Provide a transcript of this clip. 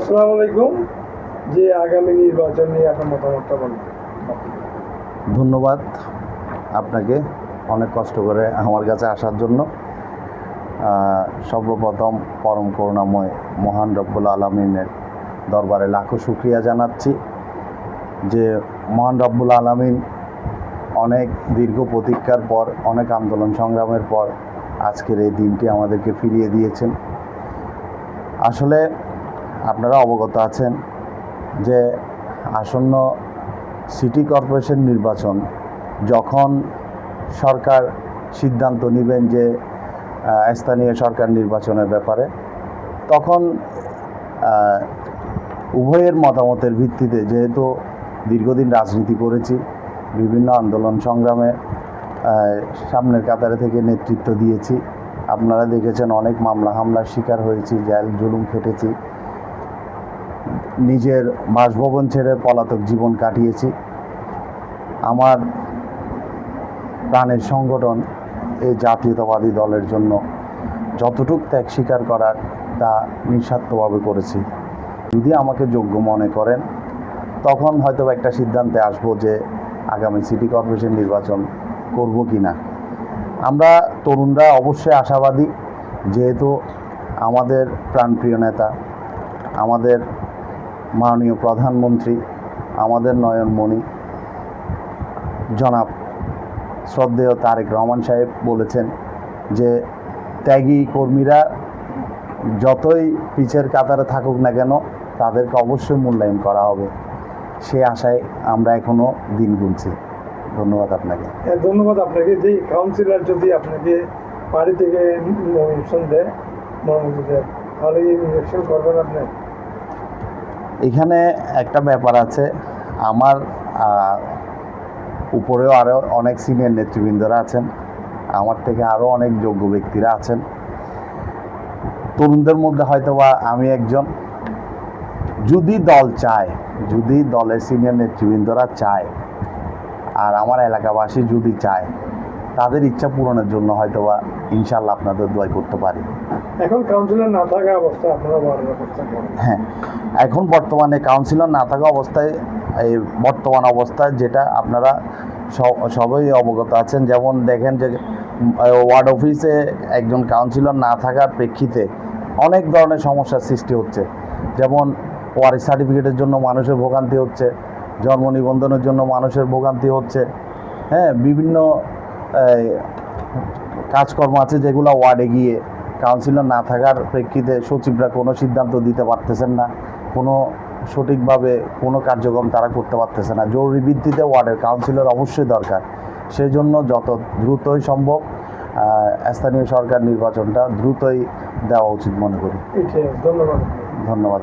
আসসালামু আলাইকুম। যে আগামী নির্বাচন নিয়ে আপনার মতামতটা বলুন। ধন্যবাদ আপনাকে অনেক কষ্ট করে আমার কাছে আসার জন্য। সর্বপ্রথম পরম করুণাময় মহান রব্বুল আলামিনের দরবারে লাখো শুকরিয়া জানাচ্ছি যে মহান রব্বুল আলামিন অনেক দীর্ঘ প্রতীক্ষার পর, অনেক আন্দোলন সংগ্রামের পর আজকের এই দিনটি আমাদেরকে ফিরিয়ে দিয়েছেন। আসলে আপনারা অবগত আছেন যে আসন্ন সিটি কর্পোরেশন নির্বাচন যখন সরকার সিদ্ধান্ত নেবেন যে স্থানীয় সরকার নির্বাচনের ব্যাপারে, তখন উভয়ের মতামতের ভিত্তিতে, যেহেতু দীর্ঘদিন রাজনীতি করেছি, বিভিন্ন আন্দোলন সংগ্রামে সামনের কাতারে থেকে নেতৃত্ব দিয়েছি, আপনারা দেখেছেন অনেক মামলা হামলার শিকার হয়েছি, জেল জুলুম খেটেছি, নিজের বাসভবন ছেড়ে পলাতক জীবন কাটিয়েছি। আমার প্রাণের সংগঠন এই জাতীয়তাবাদী দলের জন্য যতটুকু ত্যাগ স্বীকার করার তা নিঃস্বার্থভাবে করেছি। যদি আমাকে যোগ্য মনে করেন তখন হয়তো একটা সিদ্ধান্তে আসবো যে আগামী সিটি কর্পোরেশন নির্বাচন করব কি না। আমরা তরুণরা অবশ্যই আশাবাদী, যেহেতু আমাদের প্রাণপ্রিয় নেতা, আমাদের মাননীয় প্রধানমন্ত্রী, আমাদের নয়নমণি জনাব শ্রদ্ধেয় তারেক রহমান সাহেব বলেছেন যে ত্যাগী কর্মীরা যতই পিছের কাতারে থাকুক না কেন তাদেরকে অবশ্যই মূল্যায়ন করা হবে। সে আশায় আমরা এখনও দিন গুনছি। ধন্যবাদ আপনাকে। ধন্যবাদ আপনাকে। যে কাউন্সিলর যদি আপনাকে বাড়ি থেকে নমিনেশন দেয়, তাহলে ইলেকশন করবেন আপনি? এখানে একটা ব্যাপার আছে, আমার উপরেও আরও অনেক সিনিয়র নেতৃবৃন্দরা আছেন, আমার থেকে আরও অনেক যোগ্য ব্যক্তিরা আছেন। তরুণদের মধ্যে হয়তোবা আমি একজন। যদি দল চায়, যদি দলের সিনিয়র নেতৃবৃন্দরা চায়, আর আমার এলাকাবাসী যদি চায়, তাদের ইচ্ছা পূরণের জন্য হয়তোবা ইনশাল্লাহ আপনাদের দোয়া করতে পারি। এখন কাউন্সিলর না থাকা অবস্থায় আপনারা হ্যাঁ, এখন বর্তমানে কাউন্সিলর না থাকা অবস্থায়, এই বর্তমান অবস্থায় যেটা আপনারা সবাই অবগত আছেন, যেমন দেখেন যে ওয়ার্ড অফিসে একজন কাউন্সিলর না থাকার প্রেক্ষিতে অনেক ধরনের সমস্যার সৃষ্টি হচ্ছে। যেমন ওয়ারিশ সার্টিফিকেটের জন্য মানুষের ভোগান্তি হচ্ছে, জন্ম নিবন্ধনের জন্য মানুষের ভোগান্তি হচ্ছে, হ্যাঁ, বিভিন্ন কাজকর্ম আছে যেগুলো ওয়ার্ডে গিয়ে কাউন্সিলর না থাকার প্রেক্ষিতে সচিবরা কোনো সিদ্ধান্ত দিতে পারতেছেন না, কোনো সঠিকভাবে কোনো কার্যক্রম তারা করতে পারতেছে না। জরুরি ভিত্তিতে ওয়ার্ডের কাউন্সিলর অবশ্যই দরকার। সেই জন্য যত দ্রুতই সম্ভব স্থানীয় সরকার নির্বাচনটা দ্রুতই দেওয়া উচিত মনে করি। ধন্যবাদ। ধন্যবাদ।